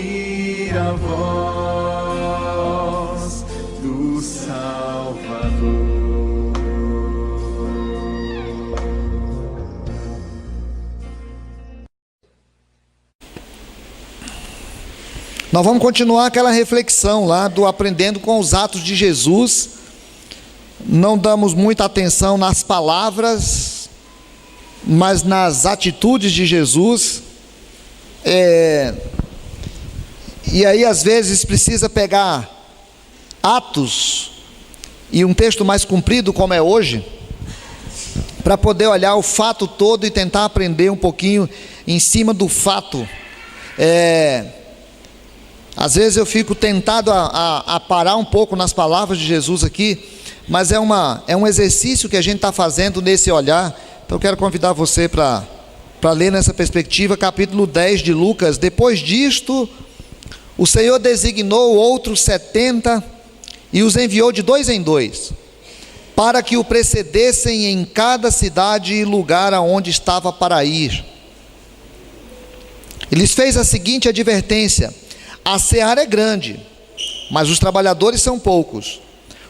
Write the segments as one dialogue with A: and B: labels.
A: ouvir a voz do Salvador.
B: Nós vamos continuar aquela reflexão lá do aprendendo com os atos de Jesus. Não damos muita atenção nas palavras, mas nas atitudes de Jesus. E aí às vezes precisa pegar Atos e um texto mais comprido como é hoje, para poder olhar o fato todo e tentar aprender um pouquinho em cima do fato. Às vezes eu fico tentado a parar um pouco nas palavras de Jesus aqui, mas é um exercício que a gente está fazendo nesse olhar. Então eu quero convidar você para ler nessa perspectiva, capítulo 10 de Lucas. Depois disto, o Senhor designou outros 70 e os enviou de 2 em 2, para que o precedessem em cada cidade e lugar aonde estava para ir. Ele lhes fez a seguinte advertência: a seara é grande, mas os trabalhadores são poucos.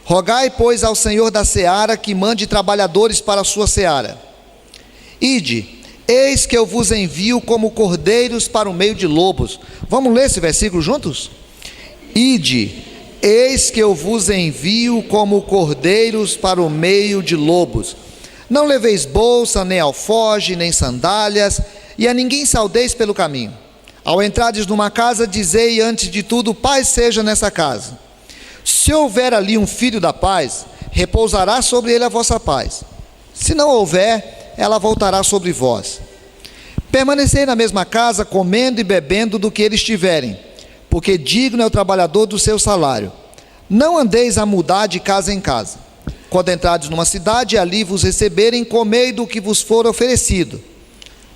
B: Rogai, pois, ao Senhor da seara que mande trabalhadores para a sua seara. Ide, eis que eu vos envio como cordeiros para o meio de lobos. Vamos ler esse versículo juntos? Ide, eis que eu vos envio como cordeiros para o meio de lobos. Não leveis bolsa, nem alforje, nem sandálias, e a ninguém saudeis pelo caminho. Ao entrardes numa casa, dizei antes de tudo: paz seja nessa casa. Se houver ali um filho da paz, repousará sobre ele a vossa paz. Se não houver, ela voltará sobre vós. Permanecei na mesma casa, comendo e bebendo do que eles tiverem, porque digno é o trabalhador do seu salário. Não andeis a mudar de casa em casa. Quando entrardes numa cidade e ali vos receberem, comei do que vos for oferecido.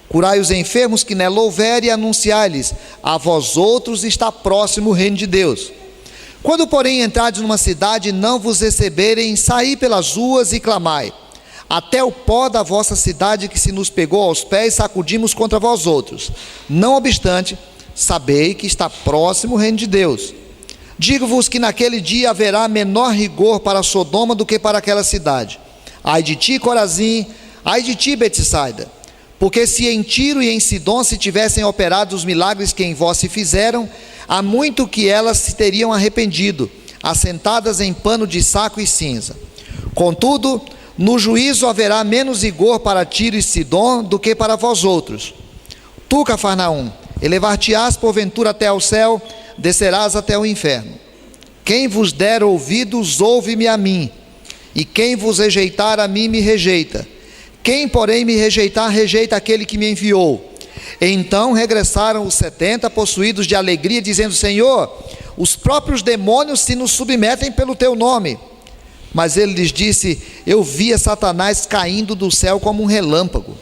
B: Curai os enfermos que nela houver e anunciai-lhes: a vós outros está próximo o reino de Deus. Quando, porém, entrardes numa cidade e não vos receberem, saí pelas ruas e clamai: até o pó da vossa cidade que se nos pegou aos pés sacudimos contra vós outros. Não obstante, sabei que está próximo o reino de Deus. Digo-vos que naquele dia haverá menor rigor para Sodoma do que para aquela cidade. Ai de ti, Corazim! Ai de ti, Betsaida! Porque se em Tiro e em Sidom se tivessem operado os milagres que em vós se fizeram, há muito que elas se teriam arrependido, assentadas em pano de saco e cinza. Contudo, no juízo haverá menos rigor para Tiro e Sidom do que para vós outros. Tu, Cafarnaum, elevar-te-ás porventura até ao céu, descerás até o inferno. Quem vos der ouvidos, ouve-me a mim, e quem vos rejeitar a mim, me rejeita. Quem, porém, me rejeitar, rejeita aquele que me enviou. Então regressaram os 70 possuídos de alegria, dizendo: Senhor, os próprios demônios se nos submetem pelo teu nome. Mas ele lhes disse: eu via Satanás caindo do céu como um relâmpago.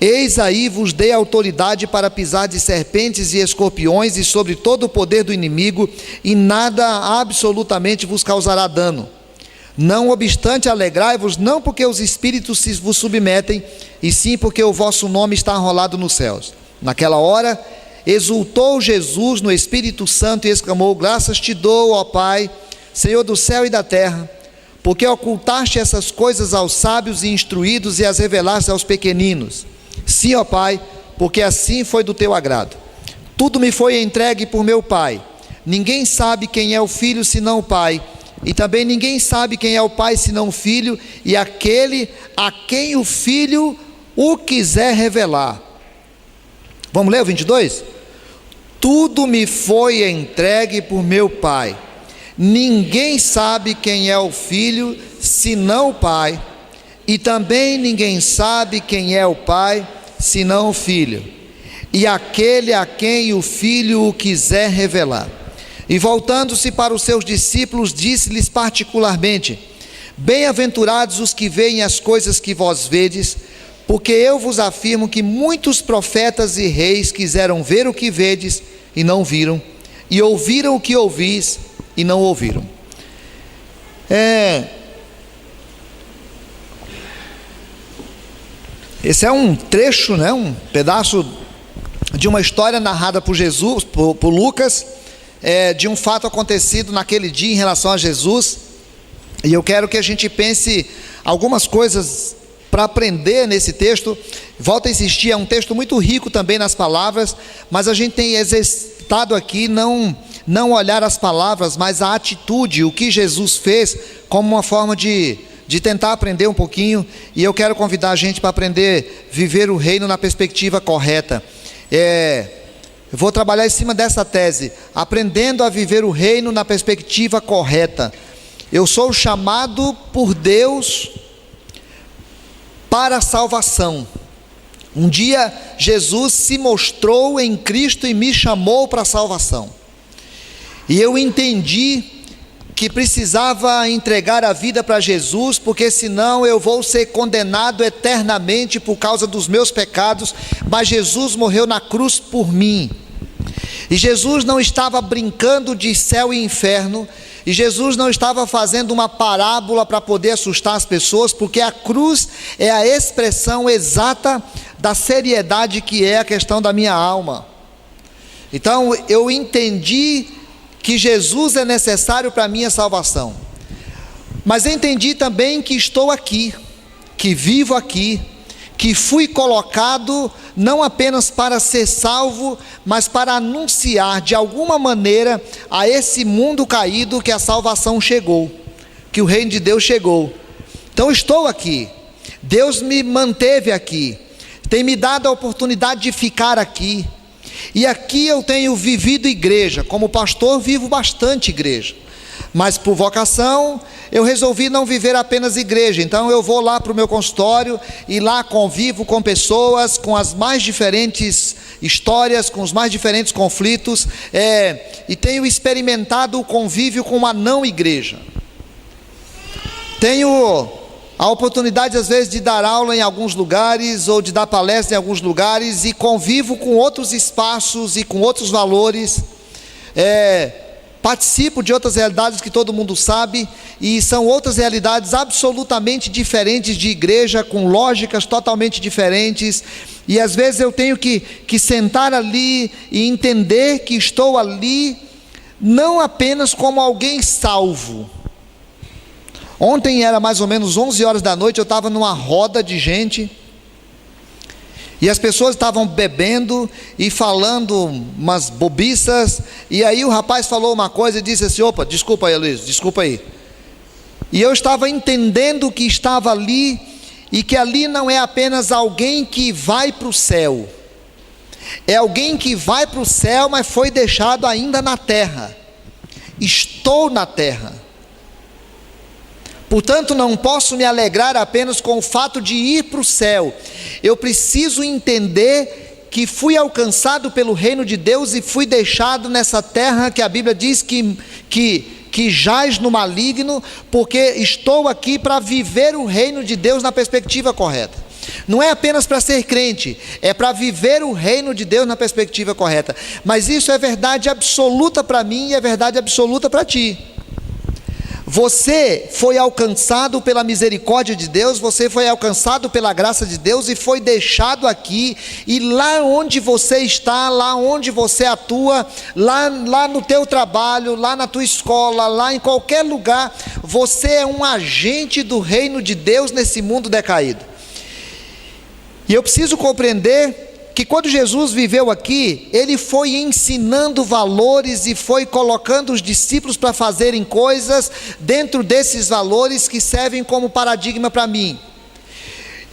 B: Eis aí vos dei autoridade para pisar de serpentes e escorpiões e sobre todo o poder do inimigo, e nada absolutamente vos causará dano. Não obstante, alegrai-vos, não porque os espíritos se vos submetem, e sim porque o vosso nome está arrolado nos céus. Naquela hora, exultou Jesus no Espírito Santo e exclamou: graças te dou, ó Pai, Senhor do céu e da terra, porque ocultaste essas coisas aos sábios e instruídos e as revelaste aos pequeninos. Sim, ó Pai, porque assim foi do teu agrado. Tudo me foi entregue por meu Pai. Ninguém sabe quem é o Filho senão o Pai, e também ninguém sabe quem é o Pai senão o Filho, e aquele a quem o Filho o quiser revelar. Vamos ler o 22? Tudo me foi entregue por meu Pai. Ninguém sabe quem é o Filho senão o Pai, e também ninguém sabe quem é o Pai senão o Filho, e aquele a quem o Filho o quiser revelar. E voltando-se para os seus discípulos, disse-lhes particularmente: bem-aventurados os que veem as coisas que vós vedes, porque eu vos afirmo que muitos profetas e reis quiseram ver o que vedes e não viram, e ouviram o que ouvis e não ouviram. Esse é um trecho, um pedaço de uma história narrada por Jesus, por Lucas, de um fato acontecido naquele dia em relação a Jesus. E eu quero que a gente pense algumas coisas para aprender nesse texto. Volto a insistir, é um texto muito rico também nas palavras, mas a gente tem exercitado aqui não olhar as palavras, mas a atitude, o que Jesus fez, como uma forma de tentar aprender um pouquinho. E eu quero convidar a gente para aprender a viver o reino na perspectiva correta. Eu vou trabalhar em cima dessa tese, aprendendo a viver o reino na perspectiva correta. Eu sou chamado por Deus para a salvação. Um dia Jesus se mostrou em Cristo e me chamou para a salvação. E eu entendi que precisava entregar a vida para Jesus, porque senão eu vou ser condenado eternamente por causa dos meus pecados. Mas Jesus morreu na cruz por mim. E Jesus não estava brincando de céu e inferno. E Jesus não estava fazendo uma parábola para poder assustar as pessoas, porque a cruz é a expressão exata da seriedade que é a questão da minha alma. Então eu entendi que Jesus é necessário para a minha salvação, mas entendi também que estou aqui, que vivo aqui, que fui colocado não apenas para ser salvo, mas para anunciar de alguma maneira a esse mundo caído que a salvação chegou, que o reino de Deus chegou. Então estou aqui, Deus me manteve aqui, tem me dado a oportunidade de ficar aqui, e aqui eu tenho vivido igreja. Como pastor vivo bastante igreja, mas por vocação eu resolvi não viver apenas igreja. Então eu vou lá para o meu consultório e lá convivo com pessoas com as mais diferentes histórias, com os mais diferentes conflitos, e tenho experimentado o convívio com uma não igreja. Tenho a oportunidade às vezes de dar aula em alguns lugares, ou de dar palestra em alguns lugares, e convivo com outros espaços e com outros valores. Participo de outras realidades que todo mundo sabe, e são outras realidades absolutamente diferentes de igreja, com lógicas totalmente diferentes. E às vezes eu tenho que sentar ali e entender que estou ali não apenas como alguém salvo. Ontem era mais ou menos 11 horas da noite, eu estava numa roda de gente, e as pessoas estavam bebendo e falando umas bobiças, e aí o rapaz falou uma coisa e disse assim: opa, desculpa aí, Luiz, desculpa aí. E eu estava entendendo que estava ali, e que ali não é apenas alguém que vai para o céu, é alguém que vai para o céu, mas foi deixado ainda na terra. Estou na terra. Portanto, não posso me alegrar apenas com o fato de ir para o céu. Eu preciso entender que fui alcançado pelo reino de Deus e fui deixado nessa terra que a Bíblia diz que jaz no maligno, porque estou aqui para viver o reino de Deus na perspectiva correta. Não é apenas para ser crente, é para viver o reino de Deus na perspectiva correta. Mas isso é verdade absoluta para mim e é verdade absoluta para ti. Você foi alcançado pela misericórdia de Deus, você foi alcançado pela graça de Deus e foi deixado aqui. E lá onde você está, lá onde você atua, lá no teu trabalho, lá na tua escola, lá em qualquer lugar, você é um agente do reino de Deus nesse mundo decaído. E eu preciso compreender que quando Jesus viveu aqui, ele foi ensinando valores e foi colocando os discípulos para fazerem coisas dentro desses valores que servem como paradigma para mim.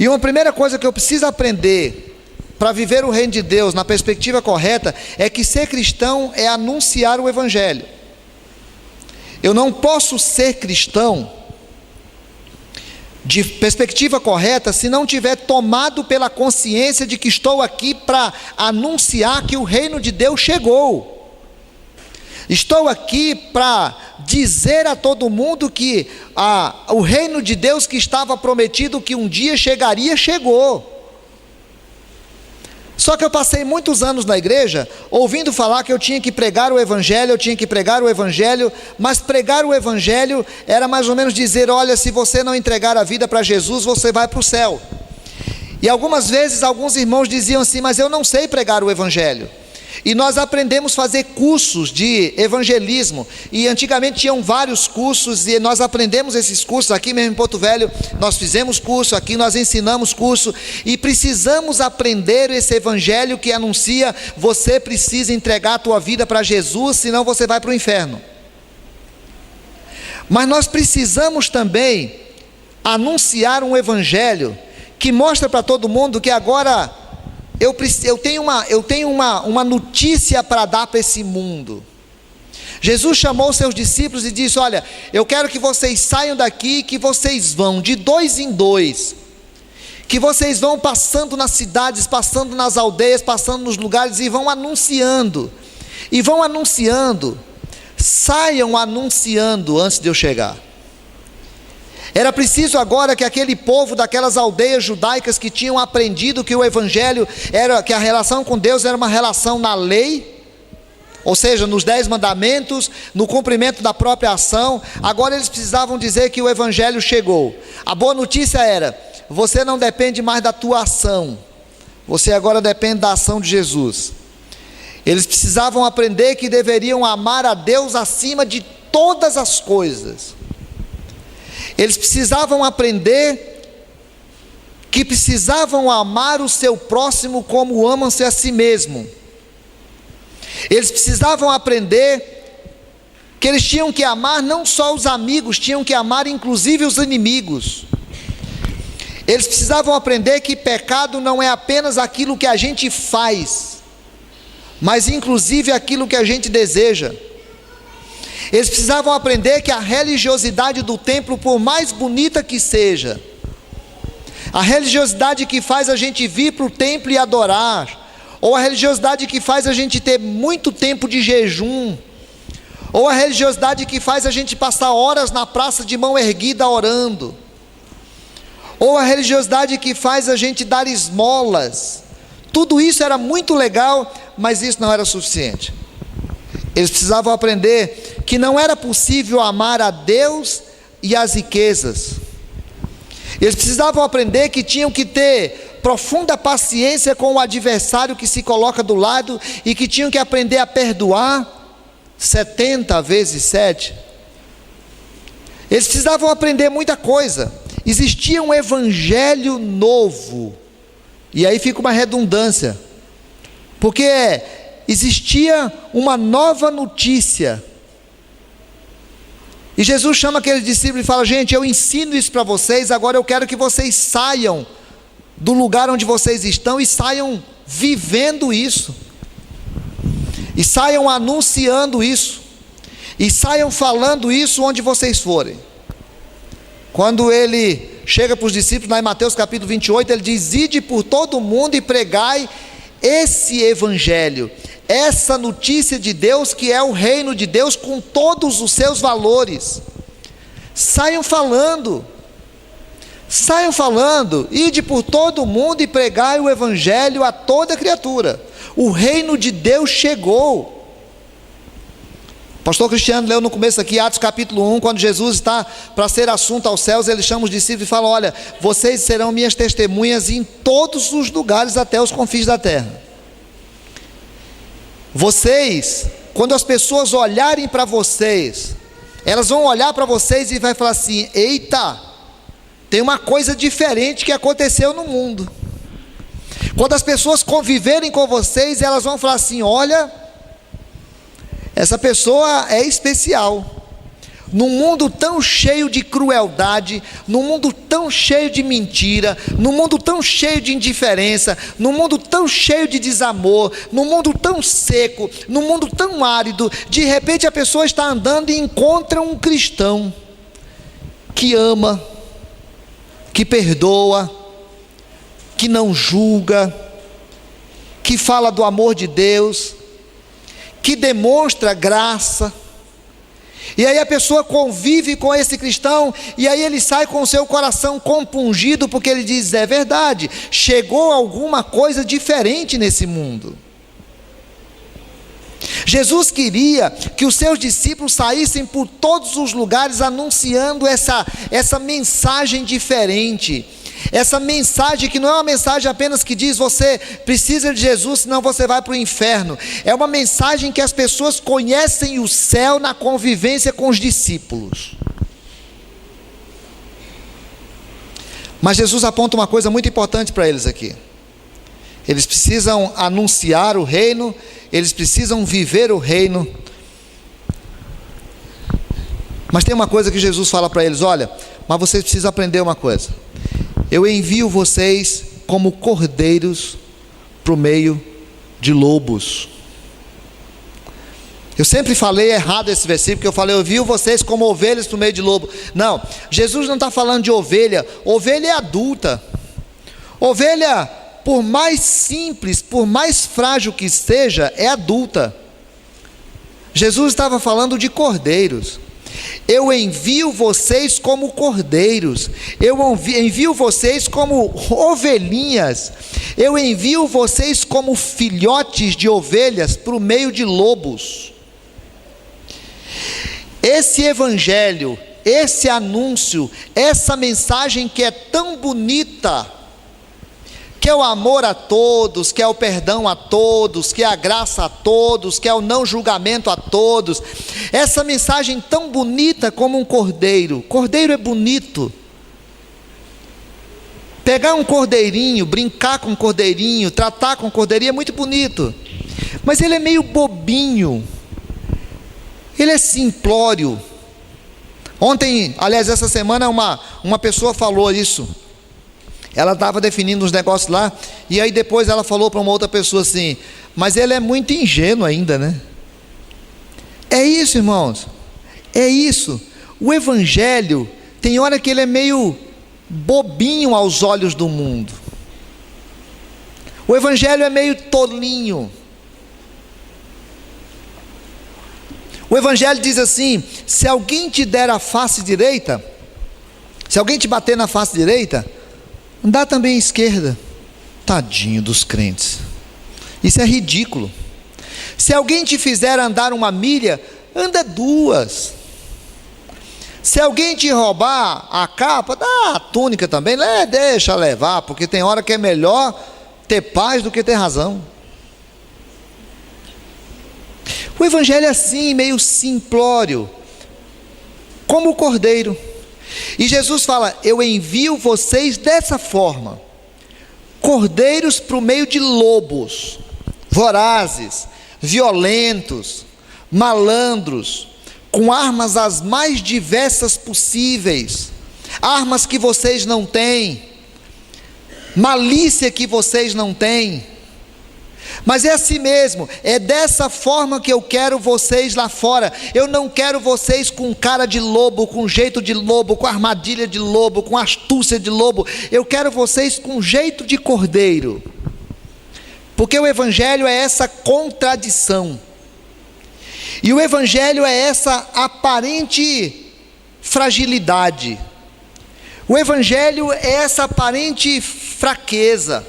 B: E uma primeira coisa que eu preciso aprender para viver o reino de Deus na perspectiva correta é que ser cristão é anunciar o evangelho. Eu não posso ser cristão de perspectiva correta se não tiver tomado pela consciência de que estou aqui para anunciar que o reino de Deus chegou. Estou aqui para dizer a todo mundo que o reino de Deus que estava prometido que um dia chegaria, chegou. Só que eu passei muitos anos na igreja ouvindo falar que eu tinha que pregar o evangelho, mas pregar o evangelho era mais ou menos dizer: olha, se você não entregar a vida para Jesus, você vai para o céu. E algumas vezes alguns irmãos diziam assim: mas eu não sei pregar o evangelho. E nós aprendemos a fazer cursos de evangelismo, e antigamente tinham vários cursos, e nós aprendemos esses cursos aqui mesmo em Porto Velho. Nós fizemos curso aqui, nós ensinamos curso, e precisamos aprender esse evangelho que anuncia: você precisa entregar a tua vida para Jesus, senão você vai para o inferno. Mas nós precisamos também anunciar um evangelho que mostra para todo mundo que agora eu tenho uma notícia para dar para esse mundo. Jesus chamou os seus discípulos e disse: olha, eu quero que vocês saiam daqui, que vocês vão de 2 em 2, que vocês vão passando nas cidades, passando nas aldeias, passando nos lugares, e vão anunciando, saiam anunciando antes de eu chegar. Era preciso agora que aquele povo daquelas aldeias judaicas que tinham aprendido que o evangelho era, que a relação com Deus era uma relação na lei, ou seja, nos 10 mandamentos, no cumprimento da própria ação, agora eles precisavam dizer que o evangelho chegou. A boa notícia era: você não depende mais da tua ação, você agora depende da ação de Jesus. Eles precisavam aprender que deveriam amar a Deus acima de todas as coisas. Eles precisavam aprender que precisavam amar o seu próximo como amam-se a si mesmo. Eles precisavam aprender que eles tinham que amar não só os amigos, tinham que amar inclusive os inimigos. Eles precisavam aprender que pecado não é apenas aquilo que a gente faz, mas inclusive aquilo que a gente deseja. Eles precisavam aprender que a religiosidade do templo, por mais bonita que seja, a religiosidade que faz a gente vir para o templo e adorar, ou a religiosidade que faz a gente ter muito tempo de jejum, ou a religiosidade que faz a gente passar horas na praça de mão erguida orando, ou a religiosidade que faz a gente dar esmolas, tudo isso era muito legal, mas isso não era suficiente. Eles precisavam aprender que não era possível amar a Deus e as riquezas. Eles precisavam aprender que tinham que ter profunda paciência com o adversário que se coloca do lado, e que tinham que aprender a perdoar 70 vezes 7. Eles precisavam aprender muita coisa. Existia um evangelho novo, e aí fica uma redundância, porque existia uma nova notícia. E Jesus chama aqueles discípulos e fala: gente, eu ensino isso para vocês, agora eu quero que vocês saiam do lugar onde vocês estão e saiam vivendo isso, e saiam anunciando isso, e saiam falando isso onde vocês forem. Quando ele chega para os discípulos lá em Mateus capítulo 28, ele diz: ide por todo o mundo e pregai esse evangelho, essa notícia de Deus, que é o reino de Deus com todos os seus valores. Saiam falando, ide por todo o mundo e pregai o evangelho a toda criatura. O reino de Deus chegou. O pastor Cristiano leu no começo aqui, Atos capítulo 1, quando Jesus está para ser assunto aos céus, ele chama os discípulos e fala: olha, vocês serão minhas testemunhas em todos os lugares, até os confins da terra. Vocês, quando as pessoas olharem para vocês, elas vão olhar para vocês e vai falar assim: eita, tem uma coisa diferente que aconteceu no mundo. Quando as pessoas conviverem com vocês, elas vão falar assim: olha, essa pessoa é especial. Num mundo tão cheio de crueldade, num mundo tão cheio de mentira, num mundo tão cheio de indiferença, num mundo tão cheio de desamor, num mundo tão seco, num mundo tão árido, de repente a pessoa está andando e encontra um cristão que ama, que perdoa, que não julga, que fala do amor de Deus, que demonstra graça. E aí a pessoa convive com esse cristão, e aí ele sai com o seu coração compungido, porque ele diz: é verdade, chegou alguma coisa diferente nesse mundo. Jesus queria que os seus discípulos saíssem por todos os lugares anunciando essa mensagem diferente, Essa mensagem que não é uma mensagem apenas que diz você precisa de Jesus, senão você vai para o inferno. É uma mensagem que as pessoas conhecem o céu na convivência com os discípulos. Mas Jesus aponta uma coisa muito importante para eles aqui. Eles precisam anunciar o reino, eles precisam viver o reino. Mas tem uma coisa que Jesus fala para eles: olha, mas vocês precisam aprender uma coisa. Eu envio vocês como cordeiros para o meio de lobos. Eu sempre falei errado esse versículo, porque eu falei, eu envio vocês como ovelhas para o meio de lobo. Não, Jesus não está falando de ovelha. Ovelha é adulta. Ovelha, por mais simples, por mais frágil que seja, é adulta. Jesus estava falando de cordeiros. Eu envio vocês como cordeiros, eu envio vocês como ovelhinhas, eu envio vocês como filhotes de ovelhas para o meio de lobos. Esse evangelho, esse anúncio, essa mensagem que é tão bonita, que é o amor a todos, que é o perdão a todos, que é a graça a todos, que é o não julgamento a todos, essa mensagem tão bonita como um cordeiro. Cordeiro é bonito. Pegar um cordeirinho, brincar com um cordeirinho, tratar com um cordeirinho é muito bonito, mas ele é meio bobinho, ele é simplório. Ontem, aliás, essa semana uma pessoa falou isso. Ela estava definindo uns negócios lá, e aí depois ela falou para uma outra pessoa assim, mas ele é muito ingênuo ainda, né? É isso, irmãos, é isso. O evangelho, tem hora que ele é meio bobinho aos olhos do mundo. O evangelho é meio tolinho. O evangelho diz assim: se alguém te der a face direita, se alguém te bater na face direita, dá também à esquerda. Tadinho dos crentes, isso é ridículo. Se alguém te fizer andar 1 milha, anda 2. Se alguém te roubar a capa, dá a túnica também, deixa levar, porque tem hora que é melhor ter paz do que ter razão. O evangelho é assim, meio simplório, como o cordeiro. E Jesus fala: eu envio vocês dessa forma, cordeiros para o meio de lobos, vorazes, violentos, malandros, com armas as mais diversas possíveis, armas que vocês não têm, malícia que vocês não têm. Mas é assim mesmo, é dessa forma que eu quero vocês lá fora. Eu não quero vocês com cara de lobo, com jeito de lobo, com armadilha de lobo, com astúcia de lobo. Eu quero vocês com jeito de cordeiro, porque o evangelho é essa contradição, e o evangelho é essa aparente fragilidade, o evangelho é essa aparente fraqueza.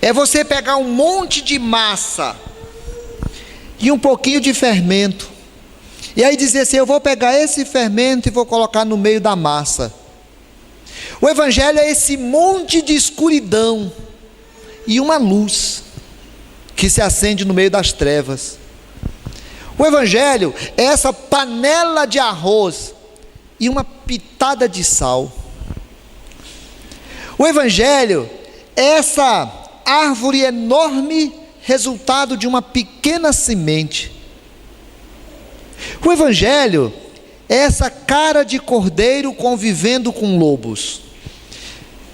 B: É você pegar um monte de massa e um pouquinho de fermento, e aí dizer assim: eu vou pegar esse fermento e vou colocar no meio da massa. O evangelho é esse monte de escuridão e uma luz que se acende no meio das trevas. O evangelho é essa panela de arroz e uma pitada de sal. O evangelho é essa árvore enorme, resultado de uma pequena semente. O evangelho é essa cara de cordeiro convivendo com lobos.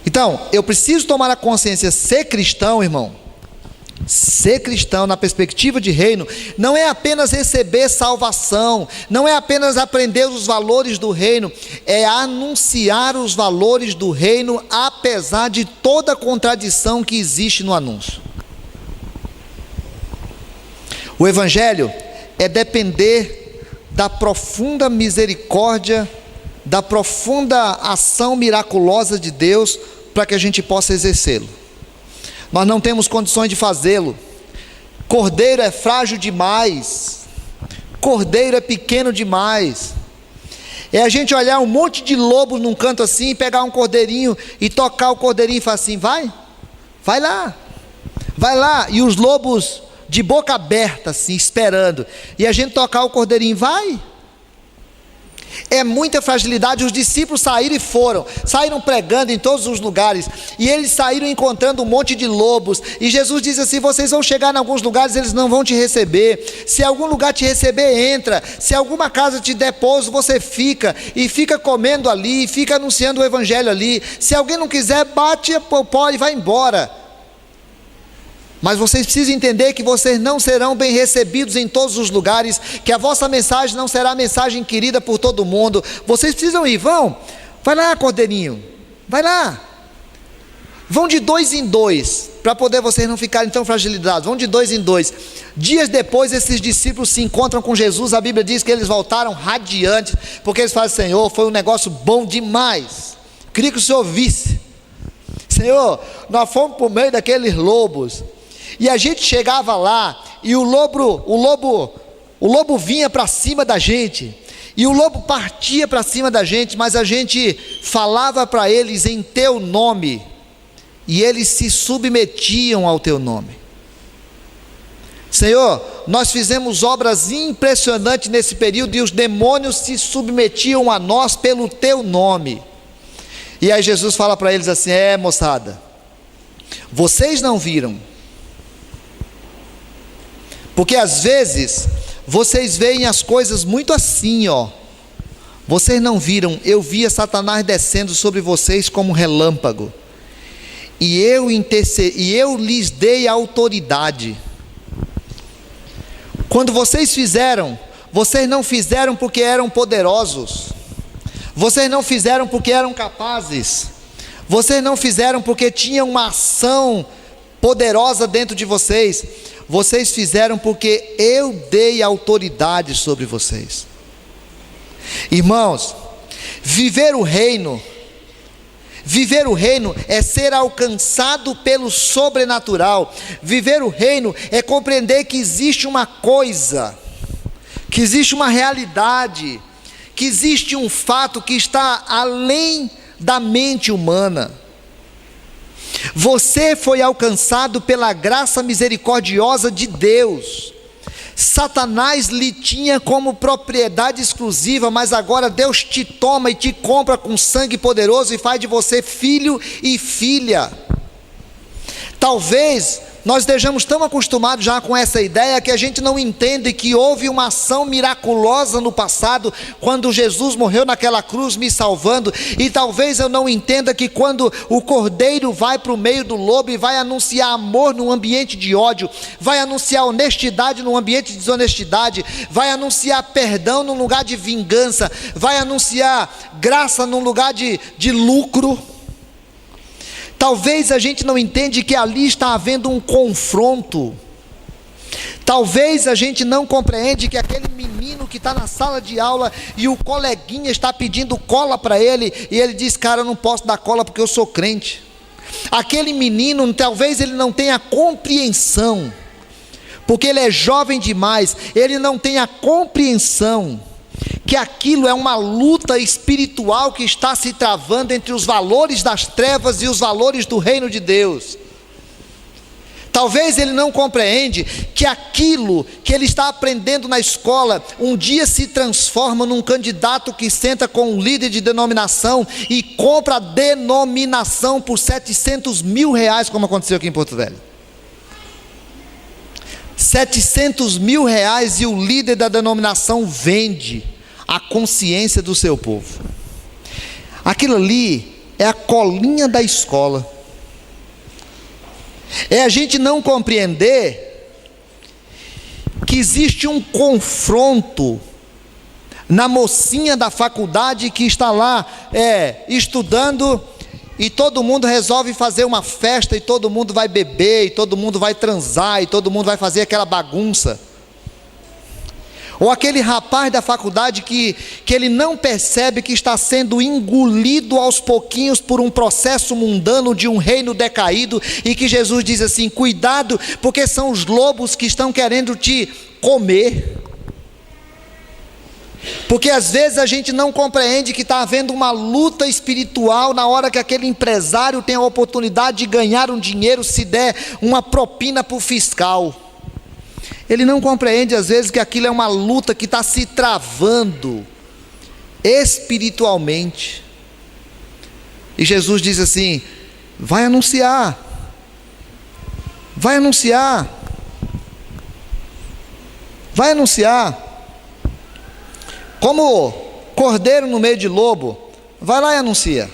B: Então, eu preciso tomar a consciência: ser cristão, irmão, ser cristão na perspectiva de reino, não é apenas receber salvação, não é apenas aprender os valores do reino, é anunciar os valores do reino, apesar de toda a contradição que existe no anúncio. O evangelho é depender da profunda misericórdia, da profunda ação miraculosa de Deus, para que a gente possa exercê-lo. Nós não temos condições de fazê-lo. Cordeiro é frágil demais, cordeiro é pequeno demais. É a gente olhar um monte de lobos num canto assim, pegar um cordeirinho e tocar o cordeirinho e falar assim: vai lá, e os lobos de boca aberta assim, esperando, e a gente tocar o cordeirinho: vai. É muita fragilidade. Os discípulos saíram pregando em todos os lugares, e eles saíram encontrando um monte de lobos, e Jesus diz assim: vocês vão chegar em alguns lugares, eles não vão te receber. Se algum lugar te receber, entra. Se alguma casa te der pouso, você fica, e fica comendo ali, e fica anunciando o evangelho ali. Se alguém não quiser, bate o pó e vai embora. Mas vocês precisam entender que vocês não serão bem recebidos em todos os lugares, que a vossa mensagem não será mensagem querida por todo mundo. Vocês precisam ir, vai lá, cordeirinho, vai lá. Vão de 2 em 2, para poder vocês não ficarem tão fragilizados. Vão de 2 em 2. Dias depois, esses discípulos se encontram com Jesus. A Bíblia diz que eles voltaram radiantes, porque eles falam: Senhor, foi um negócio bom demais. Queria que o Senhor visse. Senhor, nós fomos por meio daqueles lobos, e a gente chegava lá, e o lobo vinha para cima da gente, e o lobo partia para cima da gente, mas a gente falava para eles em teu nome, e eles se submetiam ao teu nome. Senhor, nós fizemos obras impressionantes nesse período, e os demônios se submetiam a nós pelo teu nome. E aí Jesus fala para eles assim: moçada, vocês não viram, porque às vezes vocês veem as coisas muito assim, vocês não viram. Eu via Satanás descendo sobre vocês como um relâmpago, e eu lhes dei autoridade. Quando vocês fizeram, vocês não fizeram porque eram poderosos, vocês não fizeram porque eram capazes, vocês não fizeram porque tinham uma ação poderosa dentro de vocês. Vocês fizeram porque eu dei autoridade sobre vocês. Irmãos, viver o reino é ser alcançado pelo sobrenatural. Viver o reino é compreender que existe uma coisa, que existe uma realidade, que existe um fato que está além da mente humana. Você foi alcançado pela graça misericordiosa de Deus. Satanás lhe tinha como propriedade exclusiva, mas agora Deus te toma e te compra com sangue poderoso e faz de você filho e filha. Talvez nós estejamos tão acostumados já com essa ideia que a gente não entende que houve uma ação miraculosa no passado, quando Jesus morreu naquela cruz me salvando. E talvez eu não entenda que quando o cordeiro vai para o meio do lobo e vai anunciar amor num ambiente de ódio, vai anunciar honestidade num ambiente de desonestidade, vai anunciar perdão num lugar de vingança, vai anunciar graça num lugar de lucro. Talvez a gente não entende que ali está havendo um confronto. Talvez a gente não compreende que aquele menino que está na sala de aula e o coleguinha está pedindo cola para ele, e ele diz: cara, eu não posso dar cola porque eu sou crente. Aquele menino, talvez ele não tenha compreensão, porque ele é jovem demais, ele não tem a compreensão que aquilo é uma luta espiritual que está se travando entre os valores das trevas e os valores do reino de Deus. Talvez ele não compreende que aquilo que ele está aprendendo na escola um dia se transforma num candidato que senta com um líder de denominação e compra a denominação por 700 mil reais, como aconteceu aqui em Porto Velho. 700 mil reais, e o líder da denominação vende a consciência do seu povo. Aquilo ali é a colinha da escola. É a gente não compreender que existe um confronto na mocinha da faculdade que está lá estudando, e todo mundo resolve fazer uma festa, e todo mundo vai beber, e todo mundo vai transar, e todo mundo vai fazer aquela bagunça. Ou aquele rapaz da faculdade que ele não percebe que está sendo engolido aos pouquinhos por um processo mundano de um reino decaído, e que Jesus diz assim: cuidado, porque são os lobos que estão querendo te comer. Porque às vezes a gente não compreende que está havendo uma luta espiritual na hora que aquele empresário tem a oportunidade de ganhar um dinheiro se der uma propina para o fiscal. Ele não compreende às vezes que aquilo é uma luta que está se travando espiritualmente. E Jesus diz assim: vai anunciar, vai anunciar, vai anunciar. Como cordeiro no meio de lobo, vai lá e anuncia.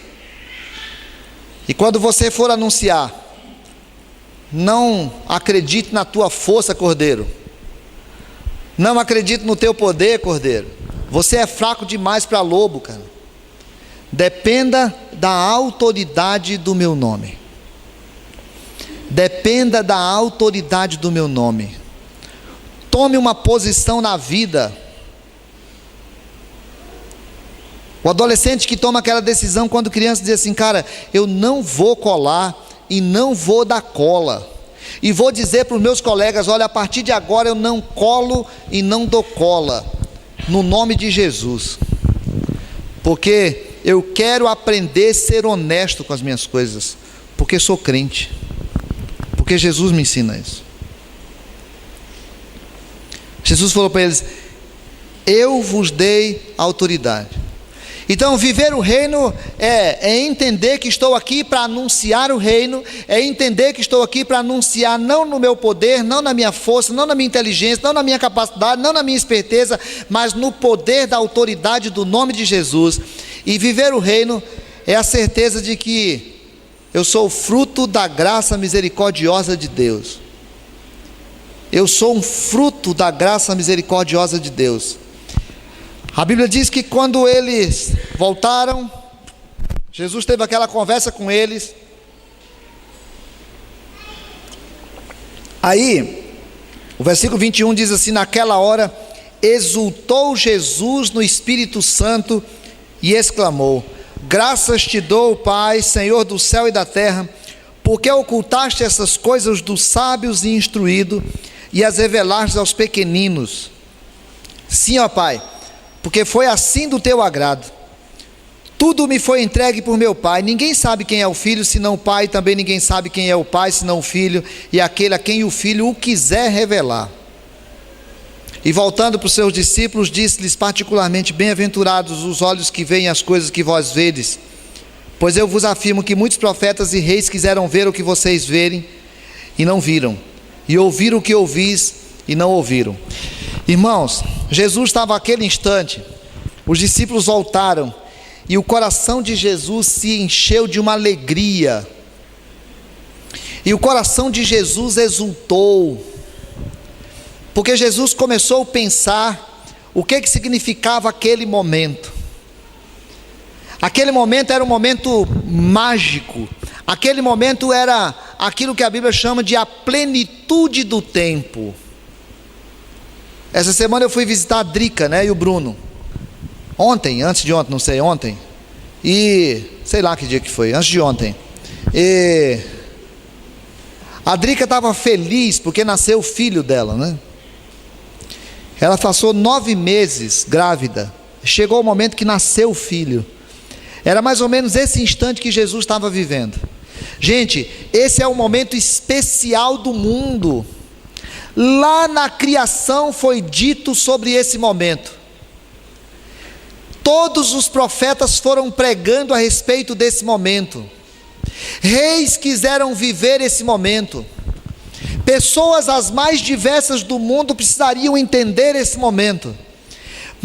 B: E quando você for anunciar, não acredite na tua força, cordeiro. Não acredite no teu poder, cordeiro. Você é fraco demais para lobo, cara. Dependa da autoridade do meu nome. Dependa da autoridade do meu nome. Tome uma posição na vida. O adolescente que toma aquela decisão quando criança diz assim: cara, eu não vou colar e não vou dar cola. E vou dizer para os meus colegas: olha, a partir de agora eu não colo e não dou cola, no nome de Jesus. Porque eu quero aprender a ser honesto com as minhas coisas, porque sou crente, porque Jesus me ensina isso. Jesus falou para eles: eu vos dei autoridade. Então viver o reino é entender que estou aqui para anunciar o reino, é entender que estou aqui para anunciar não no meu poder, não na minha força, não na minha inteligência, não na minha capacidade, não na minha esperteza, mas no poder da autoridade do nome de Jesus. E viver o reino é a certeza de que eu sou fruto da graça misericordiosa de Deus. Eu sou um fruto da graça misericordiosa de Deus. A Bíblia diz que quando eles voltaram, Jesus teve aquela conversa com eles. Aí, o versículo 21 diz assim: naquela hora, exultou Jesus no Espírito Santo e exclamou: graças te dou, Pai, Senhor do céu e da terra, porque ocultaste essas coisas dos sábios e instruídos e as revelaste aos pequeninos. Sim, ó Pai, porque foi assim do teu agrado. Tudo me foi entregue por meu Pai. Ninguém sabe quem é o Filho senão o Pai, também ninguém sabe quem é o Pai senão o Filho, e aquele a quem o Filho o quiser revelar. E voltando para os seus discípulos, disse-lhes particularmente: bem-aventurados os olhos que veem as coisas que vós vedes, pois eu vos afirmo que muitos profetas e reis quiseram ver o que vocês verem e não viram, e ouvir o que ouvis e não ouviram. Irmãos, Jesus estava naquele instante, os discípulos voltaram, e o coração de Jesus se encheu de uma alegria, e o coração de Jesus exultou, porque Jesus começou a pensar o que significava aquele momento. Aquele momento era um momento mágico, aquele momento era aquilo que a Bíblia chama de a plenitude do tempo. Essa semana eu fui visitar a Drica, e o Bruno. Ontem, antes de ontem, não sei, ontem. E sei lá que dia que foi, antes de ontem. E a Drica estava feliz porque nasceu o filho dela, Ela passou 9 meses grávida. Chegou o momento que nasceu o filho. Era mais ou menos esse instante que Jesus estava vivendo. Gente, esse é um momento especial do mundo. Lá na criação foi dito sobre esse momento. Todos os profetas foram pregando a respeito desse momento. Reis quiseram viver esse momento. Pessoas as mais diversas do mundo precisariam entender esse momento.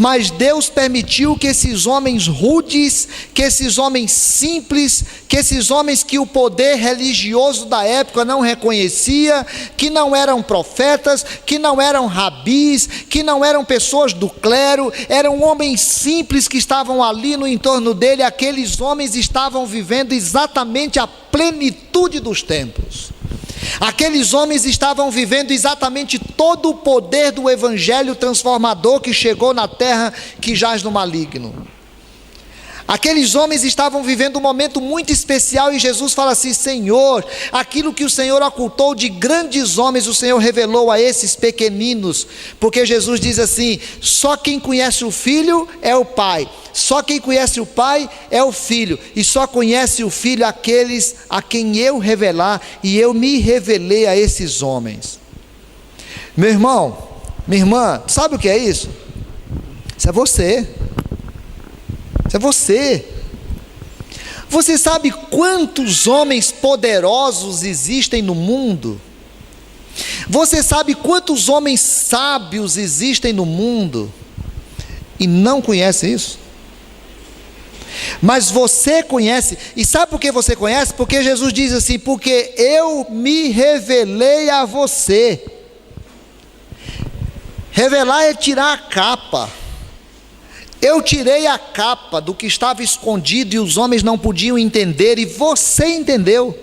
B: Mas Deus permitiu que esses homens rudes, que esses homens simples, que esses homens que o poder religioso da época não reconhecia, que não eram profetas, que não eram rabis, que não eram pessoas do clero, eram homens simples que estavam ali no entorno dele. Aqueles homens estavam vivendo exatamente a plenitude dos tempos. Aqueles homens estavam vivendo exatamente todo o poder do evangelho transformador que chegou na terra, que jaz no maligno. Aqueles homens estavam vivendo um momento muito especial e Jesus fala assim: Senhor, aquilo que o Senhor ocultou de grandes homens, o Senhor revelou a esses pequeninos. Porque Jesus diz assim: só quem conhece o Filho é o Pai, só quem conhece o Pai é o Filho, e só conhece o Filho aqueles a quem eu revelar, e eu me revelei a esses homens. Meu irmão, minha irmã, sabe o que é isso? Isso é você. Isso é você. Você sabe quantos homens poderosos existem no mundo? Você sabe quantos homens sábios existem no mundo? E não conhece isso? Mas você conhece. E sabe por que você conhece? Porque Jesus diz assim: porque eu me revelei a você. Revelar é tirar a capa. Eu tirei a capa do que estava escondido e os homens não podiam entender, e você entendeu.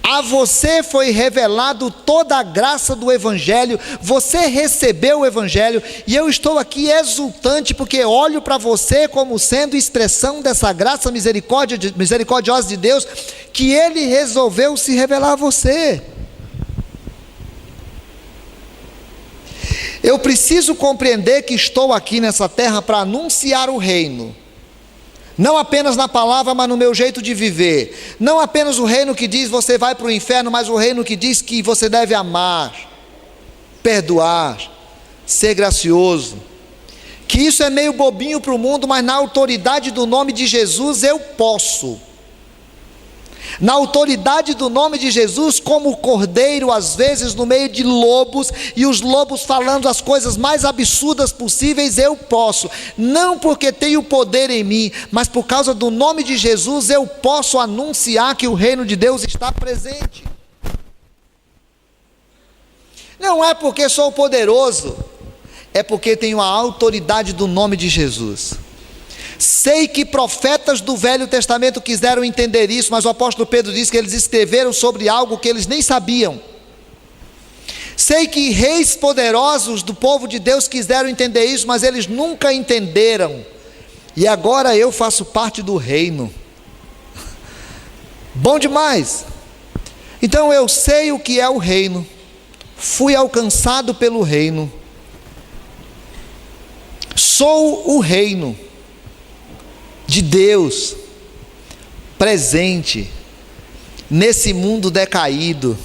B: A você foi revelado toda a graça do Evangelho, você recebeu o Evangelho, e eu estou aqui exultante, porque olho para você como sendo expressão dessa graça misericordiosa de Deus, que Ele resolveu se revelar a você. Eu preciso compreender que estou aqui nessa terra para anunciar o reino, não apenas na palavra, mas no meu jeito de viver. Não apenas o reino que diz você vai para o inferno, mas o reino que diz que você deve amar, perdoar, ser gracioso. Que isso é meio bobinho para o mundo, mas na autoridade do nome de Jesus eu posso. Na autoridade do nome de Jesus, como cordeiro, às vezes no meio de lobos, e os lobos falando as coisas mais absurdas possíveis, eu posso. Não porque tenho poder em mim, mas por causa do nome de Jesus, eu posso anunciar que o reino de Deus está presente. Não é porque sou poderoso, é porque tenho a autoridade do nome de Jesus. Sei que profetas do Velho Testamento quiseram entender isso, mas o apóstolo Pedro diz que eles escreveram sobre algo que eles nem sabiam. Sei que reis poderosos do povo de Deus quiseram entender isso, mas eles nunca entenderam. E agora eu faço parte do reino. Bom demais! Então eu sei o que é o reino, fui alcançado pelo reino, sou o reino de Deus presente nesse mundo decaído,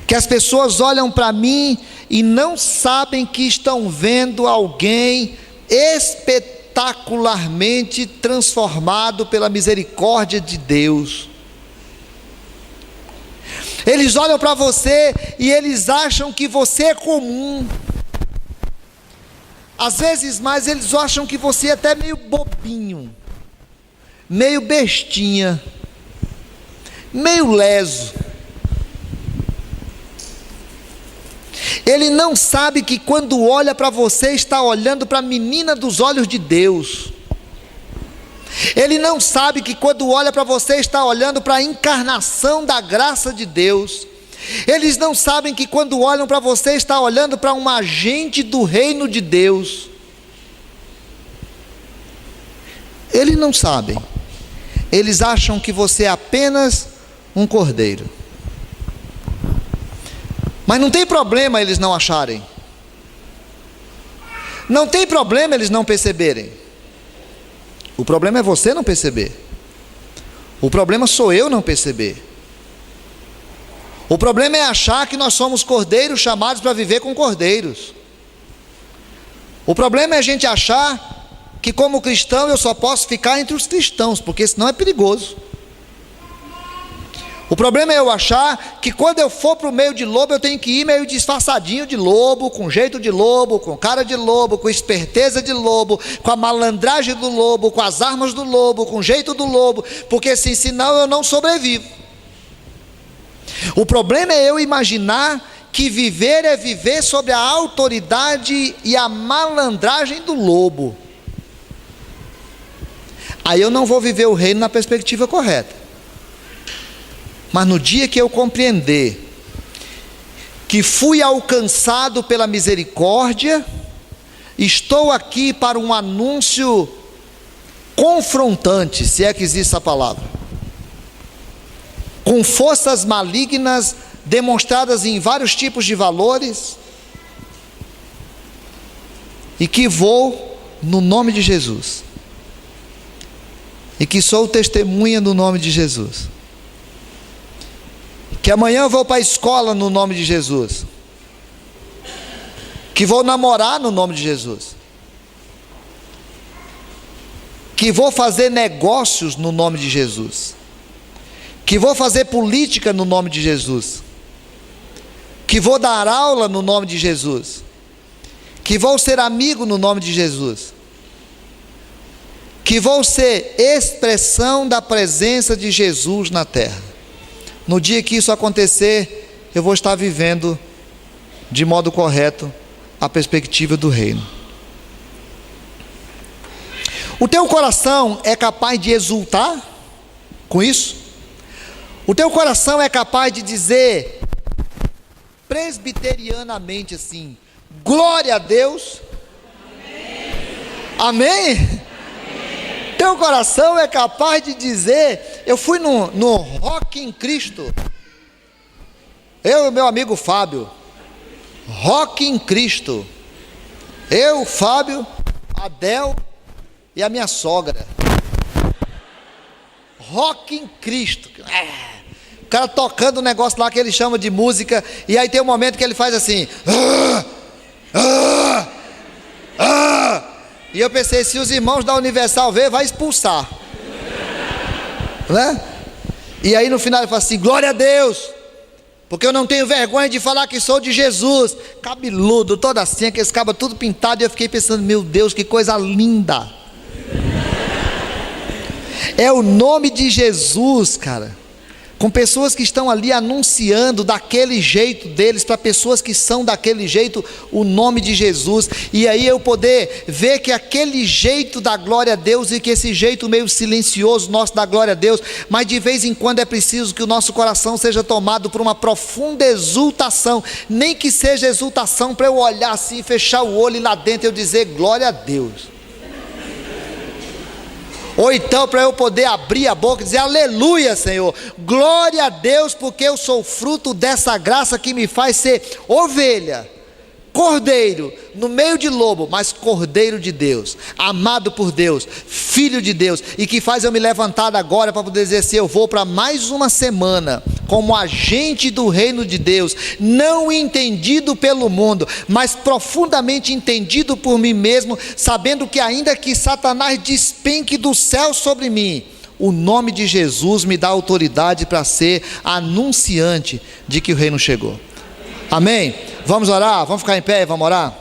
B: que as pessoas olham para mim e não sabem que estão vendo alguém espetacularmente transformado pela misericórdia de Deus. Eles olham para você e eles acham que você é comum. Às vezes mais eles acham que você é até meio bobinho, meio bestinha, meio leso. Ele não sabe que quando olha para você, está olhando para a menina dos olhos de Deus. Ele não sabe que quando olha para você, está olhando para a encarnação da graça de Deus. Eles não sabem que quando olham para você, está olhando para um agente do reino de Deus. Eles não sabem. Eles acham que você é apenas um cordeiro. Mas não tem problema eles não acharem. Não tem problema eles não perceberem. O problema é você não perceber. O problema sou eu não perceber. O problema é achar que nós somos cordeiros chamados para viver com cordeiros. O problema é a gente achar que como cristão eu só posso ficar entre os cristãos, porque senão é perigoso. O problema é eu achar que quando eu for para o meio de lobo, eu tenho que ir meio disfarçadinho de lobo, com jeito de lobo, com cara de lobo, com esperteza de lobo, com a malandragem do lobo, com as armas do lobo, com jeito do lobo, porque assim, senão eu não sobrevivo. O problema é eu imaginar que viver é viver sob a autoridade e a malandragem do lobo. Aí eu não vou viver o reino na perspectiva correta. Mas no dia que eu compreender que fui alcançado pela misericórdia, estou aqui para um anúncio confrontante, se é que existe essa palavra, com forças malignas demonstradas em vários tipos de valores, e que vou no nome de Jesus, e que sou testemunha no nome de Jesus, que amanhã eu vou para a escola no nome de Jesus, que vou namorar no nome de Jesus, que vou fazer negócios no nome de Jesus, que vou fazer política no nome de Jesus, que vou dar aula no nome de Jesus, que vou ser amigo no nome de Jesus, que vou ser expressão da presença de Jesus na terra. No dia que isso acontecer, eu vou estar vivendo de modo correto a perspectiva do reino. O teu coração é capaz de exultar com isso? O teu coração é capaz de dizer presbiterianamente assim: glória a Deus? Amém? Amém? Teu coração é capaz de dizer: eu fui no Rock em Cristo, eu e meu amigo Fábio, Rock em Cristo, eu, Fábio, Adel e a minha sogra, Rock em Cristo. O cara tocando um negócio lá que ele chama de música, e aí tem um momento que ele faz assim, e eu pensei, se os irmãos da Universal ver, vai expulsar, né? E aí no final ele fala assim: glória a Deus, porque eu não tenho vergonha de falar que sou de Jesus. Cabeludo, todo assim, aqueles cabos tudo pintado, e eu fiquei pensando: meu Deus, que coisa linda. É o nome de Jesus, cara, com pessoas que estão ali anunciando daquele jeito deles, para pessoas que são daquele jeito, o nome de Jesus. E aí eu poder ver que aquele jeito dá glória a Deus, e que esse jeito meio silencioso nosso dá glória a Deus, mas de vez em quando é preciso que o nosso coração seja tomado por uma profunda exultação, nem que seja exultação para eu olhar assim, fechar o olho e lá dentro eu dizer glória a Deus, ou então para eu poder abrir a boca e dizer aleluia, Senhor, glória a Deus, porque eu sou fruto dessa graça que me faz ser ovelha, cordeiro no meio de lobo, mas cordeiro de Deus, amado por Deus, filho de Deus, e que faz eu me levantar agora para poder dizer assim: eu vou para mais uma semana como agente do reino de Deus, não entendido pelo mundo, mas profundamente entendido por mim mesmo, sabendo que ainda que Satanás despenque do céu sobre mim, o nome de Jesus me dá autoridade para ser anunciante de que o reino chegou. Amém? Vamos orar? Vamos ficar em pé e vamos orar?